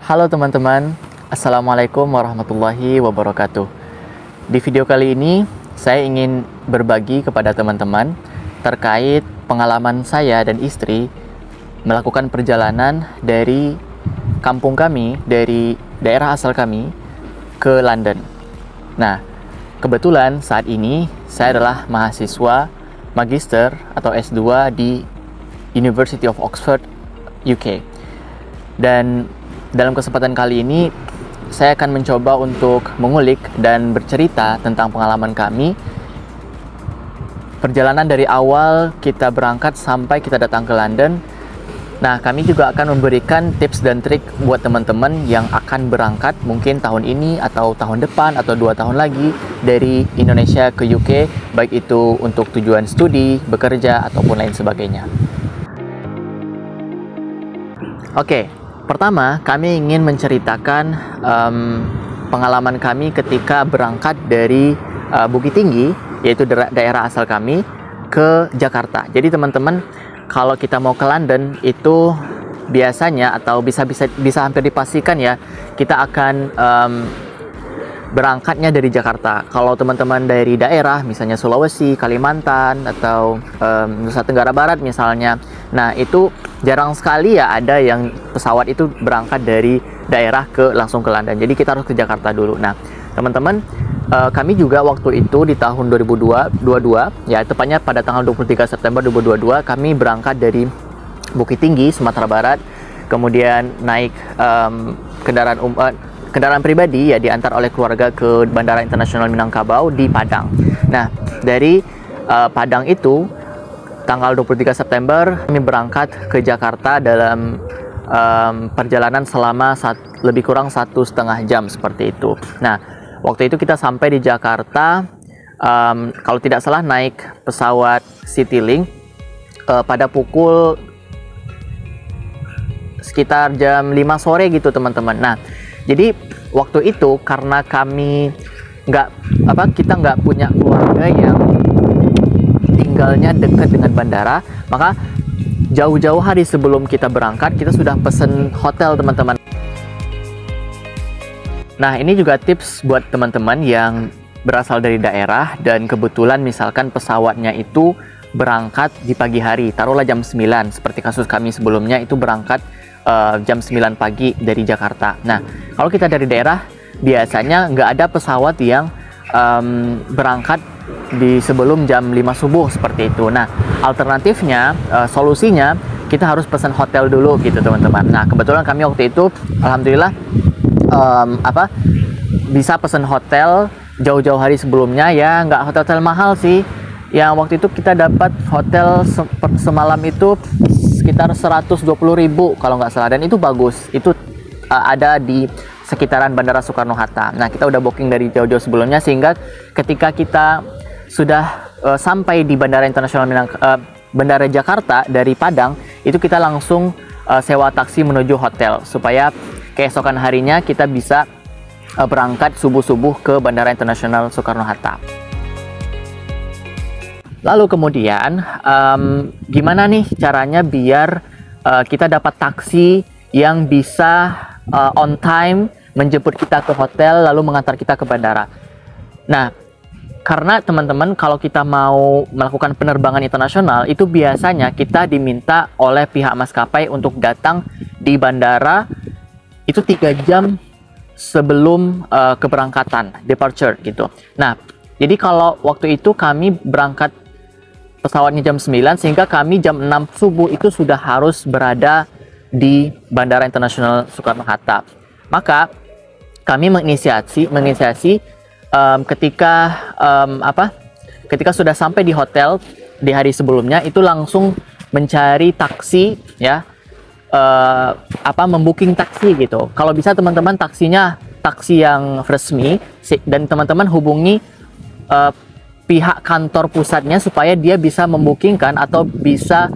Halo teman-teman, Assalamualaikum warahmatullahi wabarakatuh. Di video kali ini, saya ingin berbagi kepada teman-teman terkait pengalaman saya dan istri melakukan perjalanan dari kampung kami, dari daerah asal kami, ke London. Nah, kebetulan saat ini saya adalah mahasiswa magister atau S2 di University of Oxford, UK. Dan dalam kesempatan kali ini, saya akan mencoba untuk mengulik dan bercerita tentang pengalaman kami. Perjalanan dari awal kita berangkat sampai kita datang ke London. Nah, kami juga akan memberikan tips dan trik buat teman-teman yang akan berangkat mungkin tahun ini atau tahun depan atau 2 tahun lagi dari Indonesia ke UK, baik itu untuk tujuan studi, bekerja, ataupun lain sebagainya. Oke. Pertama, kami ingin menceritakan pengalaman kami ketika berangkat dari Bukit Tinggi, yaitu daerah asal kami, ke Jakarta. Jadi teman-teman, kalau kita mau ke London itu biasanya atau bisa hampir dipastikan ya, kita akan berangkatnya dari Jakarta. Kalau teman-teman dari daerah, misalnya Sulawesi, Kalimantan, atau Nusa Tenggara Barat misalnya, nah itu jarang sekali ya ada yang pesawat itu berangkat dari daerah langsung ke London. Jadi kita harus ke Jakarta dulu. Nah, teman-teman, kami juga waktu itu di tahun 2022, ya tepatnya pada tanggal 23 September 2022, kami berangkat dari Bukit Tinggi, Sumatera Barat, kemudian naik kendaraan pribadi ya diantar oleh keluarga ke Bandara Internasional Minangkabau di Padang. Nah, dari Padang itu tanggal 23 September kami berangkat ke Jakarta dalam perjalanan selama lebih kurang 1,5 jam seperti itu. Nah, waktu itu kita sampai di Jakarta, kalau tidak salah naik pesawat Citylink pada pukul sekitar jam 5 sore gitu teman-teman. Nah, jadi waktu itu karena kami kita nggak punya keluarga yang tinggalnya dekat dengan bandara, maka jauh-jauh hari sebelum kita berangkat kita sudah pesen hotel teman-teman. Nah, ini juga tips buat teman-teman yang berasal dari daerah dan kebetulan misalkan pesawatnya itu berangkat di pagi hari, taruhlah jam 9 seperti kasus kami sebelumnya itu berangkat jam 9 pagi dari Jakarta. Nah, kalau kita dari daerah biasanya nggak ada pesawat yang berangkat di sebelum jam 5 subuh seperti itu. Nah, alternatifnya, solusinya kita harus pesan hotel dulu gitu teman-teman. Nah, kebetulan kami waktu itu alhamdulillah bisa pesan hotel jauh-jauh hari sebelumnya, ya nggak hotel mahal sih. Yang waktu itu kita dapat hotel semalam itu sekitar 120.000 kalau nggak salah, dan itu bagus. Itu ada di sekitaran Bandara Soekarno-Hatta. Nah, kita udah booking dari jauh-jauh sebelumnya sehingga ketika kita sudah sampai di Bandara Internasional Bandara Jakarta dari Padang, itu kita langsung sewa taksi menuju hotel supaya keesokan harinya kita bisa berangkat subuh-subuh ke Bandara Internasional Soekarno-Hatta. Lalu kemudian, gimana nih caranya biar kita dapat taksi yang bisa on time menjemput kita ke hotel lalu mengantar kita ke bandara. Nah, karena teman-teman kalau kita mau melakukan penerbangan internasional itu biasanya kita diminta oleh pihak maskapai untuk datang di bandara itu 3 jam sebelum keberangkatan, departure gitu. Nah, jadi kalau waktu itu kami berangkat pesawatnya jam 9 sehingga kami jam 6 subuh itu sudah harus berada di Bandara Internasional Soekarno-Hatta. Maka kami menginisiasi ketika sudah sampai di hotel di hari sebelumnya itu langsung mencari taksi ya, membooking taksi gitu. Kalau bisa teman-teman taksinya taksi yang resmi dan teman-teman hubungi pihak kantor pusatnya supaya dia bisa membookingkan atau bisa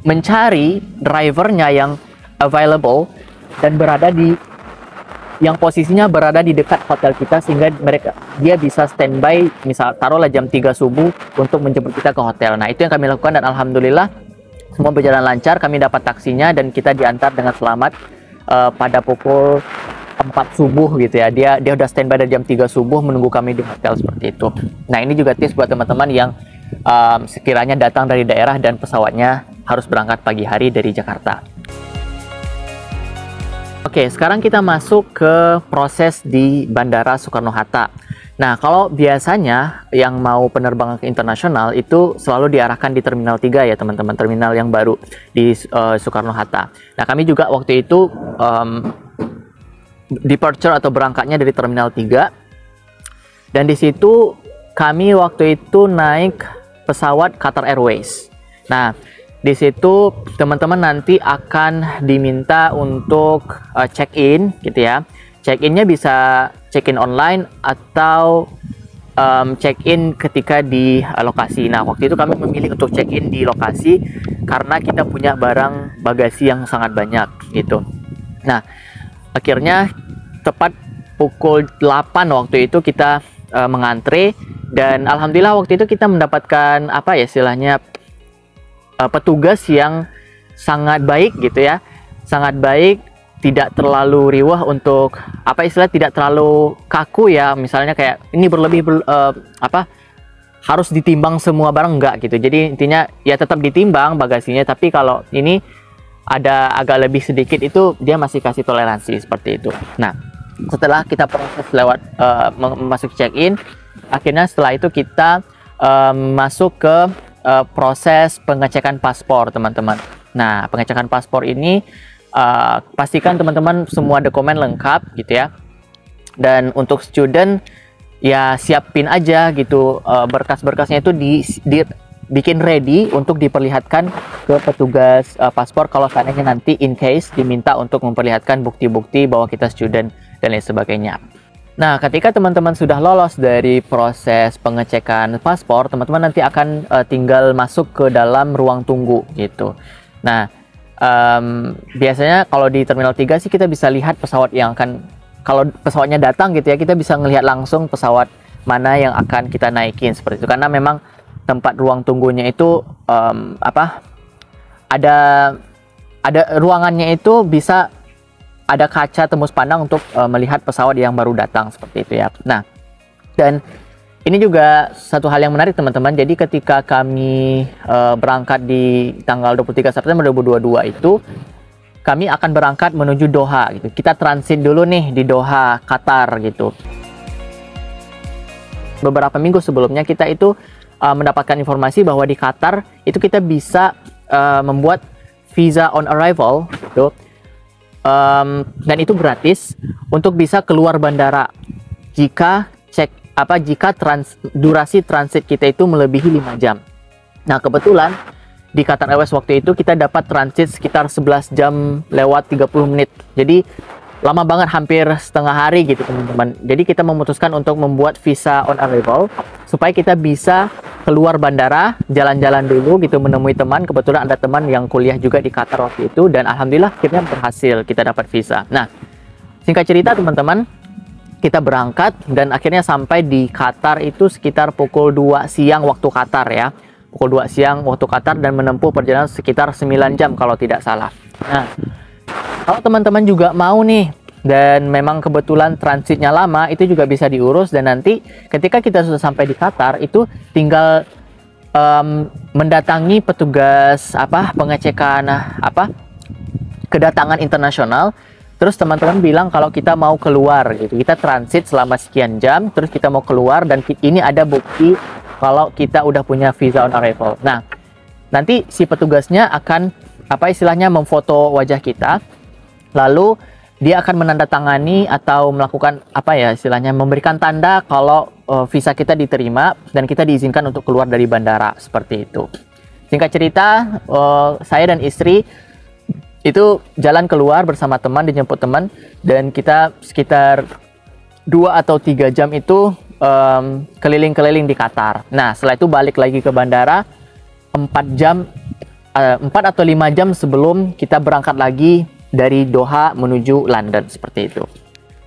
mencari drivernya yang available dan berada di yang posisinya berada di dekat hotel kita, sehingga dia bisa standby, misal taruhlah jam 3 subuh untuk menjemput kita ke hotel. Nah, itu yang kami lakukan dan alhamdulillah semua berjalan lancar. Kami dapat taksinya dan kita diantar dengan selamat pada pukul 4 subuh gitu ya. Dia udah standby dari jam 3 subuh menunggu kami di hotel seperti itu. Nah, ini juga tips buat teman-teman yang sekiranya datang dari daerah dan pesawatnya harus berangkat pagi hari dari Jakarta. Oke, sekarang kita masuk ke proses di Bandara Soekarno-Hatta. Nah, kalau biasanya yang mau penerbangan ke internasional itu selalu diarahkan di Terminal 3 ya teman-teman, terminal yang baru di Soekarno-Hatta. Nah, kami juga waktu itu departure atau berangkatnya dari Terminal 3. Dan di situ kami waktu itu naik pesawat Qatar Airways. Nah, di situ teman-teman nanti akan diminta untuk check-in gitu ya. Check-innya bisa check-in online atau check-in ketika di lokasi. Nah, waktu itu kami memilih untuk check-in di lokasi karena kita punya barang bagasi yang sangat banyak gitu. Nah, akhirnya tepat pukul 8 waktu itu kita mengantre, dan alhamdulillah waktu itu kita mendapatkan apa ya istilahnya petugas yang sangat baik gitu ya, sangat baik, tidak terlalu riwah untuk apa istilah, tidak terlalu kaku ya, misalnya kayak ini berlebih harus ditimbang semua barang, enggak gitu. Jadi intinya ya tetap ditimbang bagasinya, tapi kalau ini ada agak lebih sedikit itu dia masih kasih toleransi seperti itu. Nah, setelah kita proses lewat masuk check-in, akhirnya setelah itu kita masuk ke proses pengecekan paspor teman-teman. Nah, pengecekan paspor ini pastikan teman-teman semua dokumen lengkap gitu ya. Dan untuk student ya siapin aja gitu berkas-berkasnya itu dibikin ready untuk diperlihatkan ke petugas paspor kalau seandainya nanti in case diminta untuk memperlihatkan bukti-bukti bahwa kita student dan lain sebagainya. Nah, ketika teman-teman sudah lolos dari proses pengecekan paspor, teman-teman nanti akan tinggal masuk ke dalam ruang tunggu gitu. Nah, biasanya kalau di Terminal 3 sih kita bisa lihat pesawat yang akan, kalau pesawatnya datang gitu ya, kita bisa melihat langsung pesawat mana yang akan kita naikin seperti itu. Karena memang tempat ruang tunggunya itu ada ruangannya itu bisa ada kaca tembus pandang untuk melihat pesawat yang baru datang seperti itu ya. Nah, dan ini juga satu hal yang menarik teman-teman. Jadi ketika kami berangkat di tanggal 23 September 2022 itu, kami akan berangkat menuju Doha gitu. Kita transit dulu nih di Doha, Qatar gitu. Beberapa minggu sebelumnya kita itu mendapatkan informasi bahwa di Qatar itu kita bisa membuat visa on arrival gitu. Dan itu gratis untuk bisa keluar bandara jika durasi transit kita itu melebihi 5 jam. Nah, kebetulan di Qatar Airways waktu itu kita dapat transit sekitar 11 jam lewat 30 menit. Jadi lama banget, hampir setengah hari gitu teman-teman. Jadi kita memutuskan untuk membuat visa on arrival supaya kita bisa keluar bandara, jalan-jalan dulu gitu, menemui teman. Kebetulan ada teman yang kuliah juga di Qatar waktu itu, dan alhamdulillah akhirnya berhasil kita dapat visa. Nah, singkat cerita teman-teman, kita berangkat dan akhirnya sampai di Qatar itu sekitar pukul 2 siang waktu Qatar ya. Pukul 2 siang waktu Qatar, dan menempuh perjalanan sekitar 9 jam kalau tidak salah. Nah, kalau teman-teman juga mau nih dan memang kebetulan transitnya lama, itu juga bisa diurus, dan nanti ketika kita sudah sampai di Qatar itu tinggal mendatangi petugas pengecekan kedatangan internasional. Terus teman-teman bilang kalau kita mau keluar gitu, kita transit selama sekian jam, terus kita mau keluar dan ini ada bukti kalau kita udah punya visa on arrival. Nah, nanti si petugasnya akan istilahnya memfoto wajah kita, lalu dia akan menandatangani atau melakukan istilahnya memberikan tanda kalau visa kita diterima dan kita diizinkan untuk keluar dari bandara seperti itu. Singkat cerita, saya dan istri itu jalan keluar bersama teman, dijemput teman, dan kita sekitar 2 atau 3 jam itu keliling-keliling di Qatar. Nah, setelah itu balik lagi ke bandara 4 atau 5 jam sebelum kita berangkat lagi dari Doha menuju London seperti itu.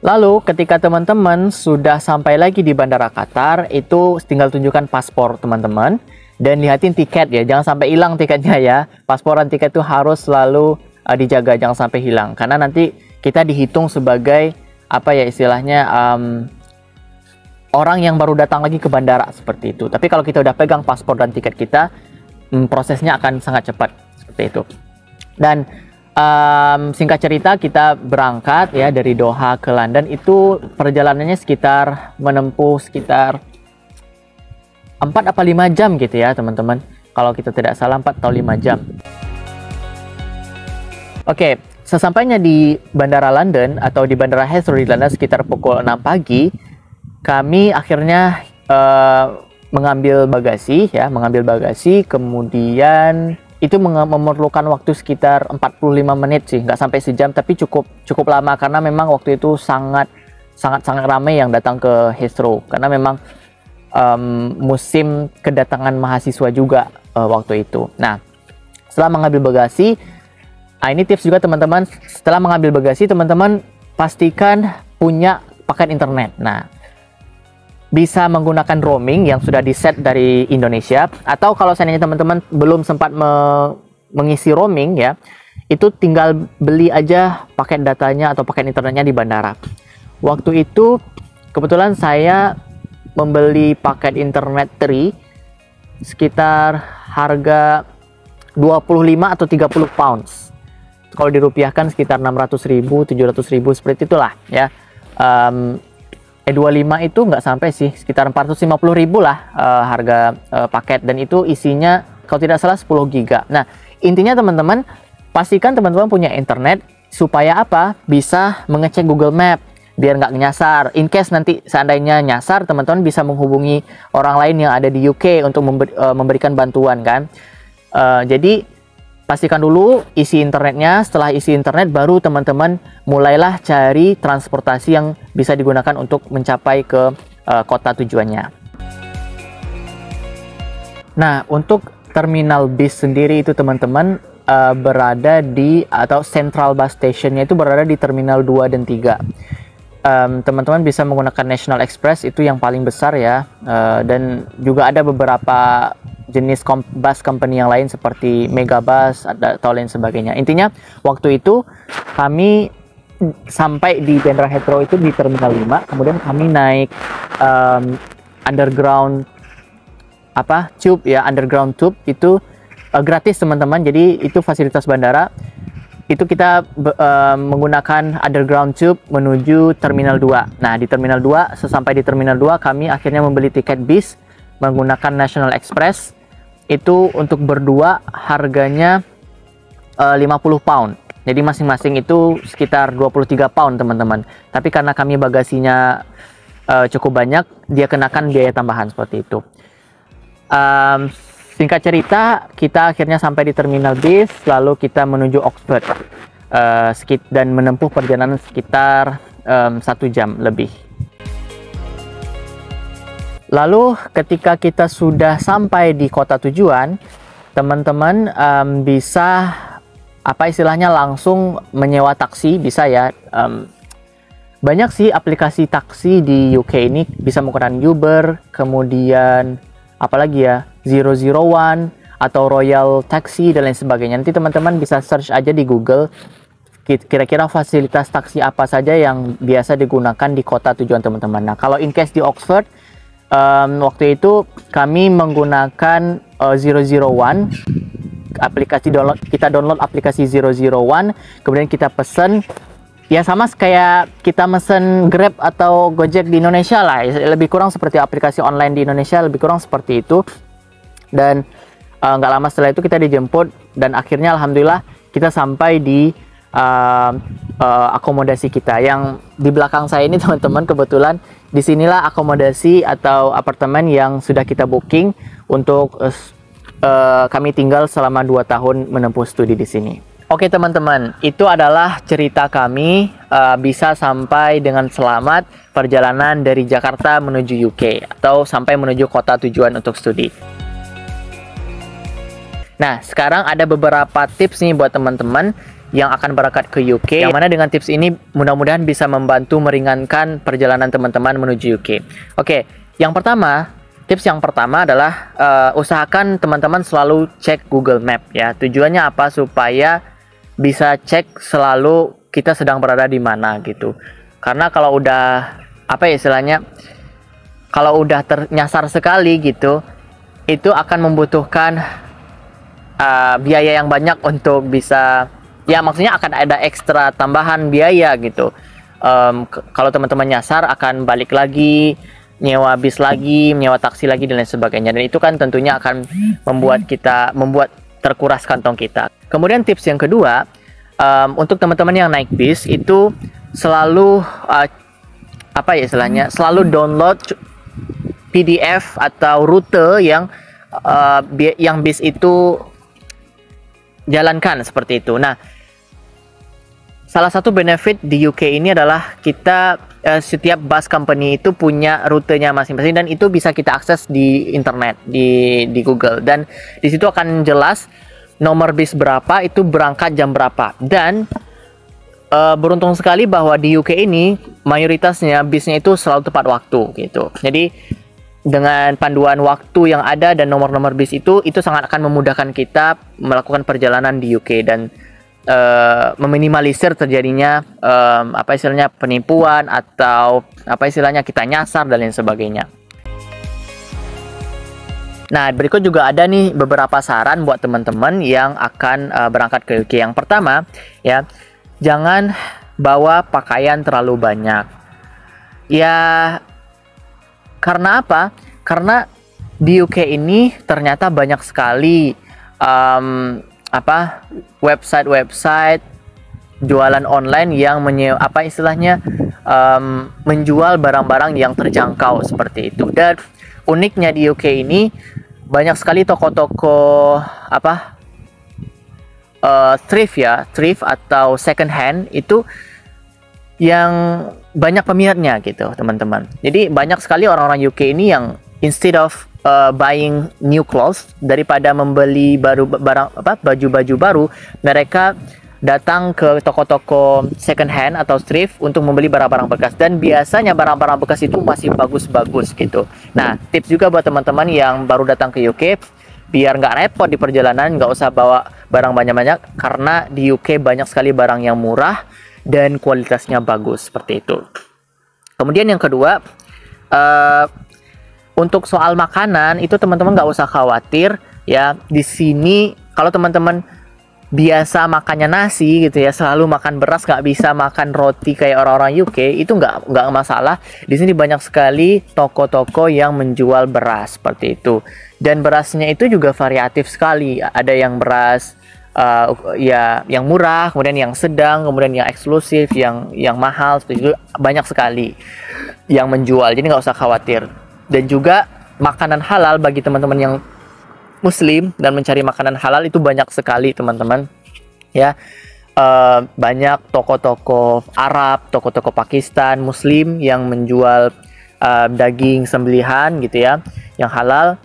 Lalu ketika teman-teman sudah sampai lagi di Bandara Qatar, itu tinggal tunjukkan paspor teman-teman dan lihatin tiket ya, jangan sampai hilang tiketnya ya. Paspor dan tiket itu harus selalu dijaga, jangan sampai hilang, karena nanti kita dihitung sebagai apa ya istilahnya orang yang baru datang lagi ke bandara seperti itu. Tapi kalau kita udah pegang paspor dan tiket kita, prosesnya akan sangat cepat seperti itu. Dan singkat cerita, kita berangkat ya dari Doha ke London, itu perjalanannya menempuh sekitar 4 apa 5 jam gitu ya teman-teman. Kalau kita tidak salah 4 atau 5 jam. Oke, sesampainya di Bandara London atau di Bandara Heathrow di London sekitar pukul 6 pagi, kami akhirnya mengambil bagasi ya, kemudian itu memerlukan waktu sekitar 45 menit sih, nggak sampai sejam, tapi cukup lama karena memang waktu itu sangat ramai yang datang ke Heathrow karena memang musim kedatangan mahasiswa juga waktu itu. Nah, setelah mengambil bagasi, ini tips juga teman-teman, setelah mengambil bagasi teman-teman pastikan punya paket internet. Nah, bisa menggunakan roaming yang sudah di-set dari Indonesia, atau kalau seandainya teman-teman belum sempat mengisi roaming ya, itu tinggal beli aja paket datanya atau paket internetnya di bandara. Waktu itu kebetulan saya membeli paket internet 3 sekitar harga 25 atau 30 pounds. Kalau dirupiahkan sekitar 600.000, 700.000 seperti itulah ya. 25 itu nggak sampai sih, sekitar 450.000 lah harga paket, dan itu isinya kalau tidak salah 10 giga. Nah, intinya teman-teman pastikan teman-teman punya internet supaya apa? Bisa mengecek Google Map biar nggak nyasar. In case nanti seandainya nyasar, teman-teman bisa menghubungi orang lain yang ada di UK untuk memberikan bantuan kan. Jadi pastikan dulu isi internetnya. Setelah isi internet baru teman-teman mulailah cari transportasi yang bisa digunakan untuk mencapai ke kota tujuannya. Nah, untuk terminal bis sendiri itu teman-teman berada di, atau central bus stationnya itu berada di terminal 2 dan 3. Teman-teman bisa menggunakan National Express, itu yang paling besar ya, dan juga ada beberapa jenis bus company yang lain seperti Megabus atau lain sebagainya. Intinya waktu itu kami sampai di Bandara Heathrow itu di Terminal 5, kemudian kami naik underground tube ya, underground tube itu gratis teman-teman. Jadi itu fasilitas bandara. Itu kita menggunakan underground tube menuju Terminal 2. Nah, di Terminal 2, sesampai di Terminal 2 kami akhirnya membeli tiket bis menggunakan National Express. Itu untuk berdua harganya 50 pound. Jadi masing-masing itu sekitar 23 pound teman-teman. Tapi karena kami bagasinya cukup banyak, dia kenakan biaya tambahan seperti itu. Singkat cerita, kita akhirnya sampai di terminal bis, lalu kita menuju Oxford dan menempuh perjalanan sekitar 1 jam lebih. Lalu ketika kita sudah sampai di kota tujuan, teman-teman bisa langsung menyewa taksi, bisa ya. Banyak sih aplikasi taksi di UK ini, bisa menggunakan Uber, kemudian apalagi ya, 001 atau Royal Taxi dan lain sebagainya. Nanti teman-teman bisa search aja di Google kira-kira fasilitas taksi apa saja yang biasa digunakan di kota tujuan teman-teman. Nah, kalau in case di Oxford, waktu itu kami menggunakan 001 aplikasi kita download aplikasi 001, kemudian kita pesen ya sama kayak kita mesen Grab atau Gojek di Indonesia lah, lebih kurang seperti aplikasi online di Indonesia, lebih kurang seperti itu. Dan nggak lama setelah itu kita dijemput dan akhirnya alhamdulillah kita sampai di akomodasi kita yang di belakang saya ini teman-teman. Kebetulan disinilah akomodasi atau apartemen yang sudah kita booking untuk kami tinggal selama 2 tahun menempuh studi di sini. Oke teman-teman, itu adalah cerita kami bisa sampai dengan selamat perjalanan dari Jakarta menuju UK atau sampai menuju kota tujuan untuk studi. Nah, sekarang ada beberapa tips nih buat teman-teman yang akan berangkat ke UK, yang mana dengan tips ini mudah-mudahan bisa membantu meringankan perjalanan teman-teman menuju UK. Oke, tips yang pertama adalah usahakan teman-teman selalu cek Google Map ya. Tujuannya apa? Supaya bisa cek selalu kita sedang berada di mana gitu. Karena kalau udah kalau udah ternyasar sekali gitu, itu akan membutuhkan biaya yang banyak untuk bisa, ya maksudnya akan ada ekstra tambahan biaya gitu. Kalau teman-teman nyasar akan balik lagi, nyewa bis lagi, nyewa taksi lagi dan lain sebagainya. Dan itu kan tentunya akan membuat terkuras kantong kita. Kemudian tips yang kedua, untuk teman-teman yang naik bis itu selalu selalu download PDF atau rute yang bis itu jalankan seperti itu. Nah, salah satu benefit di UK ini adalah kita setiap bus company itu punya rutenya masing-masing dan itu bisa kita akses di internet, di Google, dan di situ akan jelas nomor bis berapa, itu berangkat jam berapa. Dan beruntung sekali bahwa di UK ini mayoritasnya bisnya itu selalu tepat waktu gitu. Jadi dengan panduan waktu yang ada dan nomor-nomor bis itu sangat akan memudahkan kita melakukan perjalanan di UK dan meminimalisir terjadinya penipuan atau kita nyasar dan lain sebagainya. Nah, berikut juga ada nih beberapa saran buat teman-teman yang akan berangkat ke UK. Yang pertama, ya, jangan bawa pakaian terlalu banyak. Ya, karena apa? Karena di UK ini ternyata banyak sekali website jualan online yang menjual barang-barang yang terjangkau seperti itu. Dan uniknya di UK ini banyak sekali toko-toko thrift atau second hand itu yang banyak peminatnya gitu, teman-teman. Jadi banyak sekali orang-orang UK ini yang instead of buying new clothes, daripada membeli baju-baju baru, mereka datang ke toko-toko second hand atau thrift untuk membeli barang-barang bekas, dan biasanya barang-barang bekas itu masih bagus-bagus gitu. Nah, tips juga buat teman-teman yang baru datang ke UK, biar nggak repot di perjalanan, nggak usah bawa barang banyak-banyak, karena di UK banyak sekali barang yang murah dan kualitasnya bagus seperti itu. Kemudian yang kedua, untuk soal makanan itu teman-teman nggak usah khawatir ya. Di sini kalau teman-teman biasa makannya nasi gitu ya, selalu makan beras, nggak bisa makan roti kayak orang-orang UK, itu nggak masalah. Di sini banyak sekali toko-toko yang menjual beras seperti itu, dan berasnya itu juga variatif sekali. Ada yang beras yang murah, kemudian yang sedang, kemudian yang eksklusif, yang mahal, seperti itu banyak sekali yang menjual. Jadi nggak usah khawatir. Dan juga makanan halal bagi teman-teman yang Muslim dan mencari makanan halal itu banyak sekali, teman-teman. Ya, banyak toko-toko Arab, toko-toko Pakistan, Muslim yang menjual daging sembelihan gitu ya, yang halal.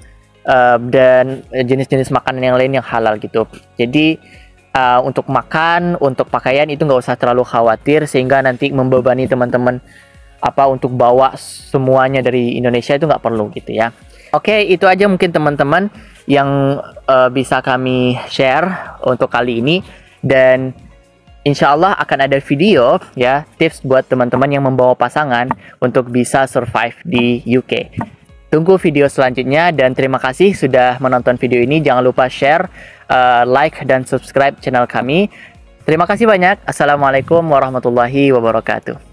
Dan jenis-jenis makanan yang lain yang halal gitu. Jadi untuk makan, untuk pakaian itu nggak usah terlalu khawatir sehingga nanti membebani teman-teman untuk bawa semuanya dari Indonesia, itu nggak perlu gitu ya. Oke, itu aja mungkin teman-teman yang bisa kami share untuk kali ini, dan insya Allah akan ada video ya, tips buat teman-teman yang membawa pasangan untuk bisa survive di UK. Tunggu video selanjutnya, dan terima kasih sudah menonton video ini. Jangan lupa share, like, dan subscribe channel kami. Terima kasih banyak. Assalamualaikum warahmatullahi wabarakatuh.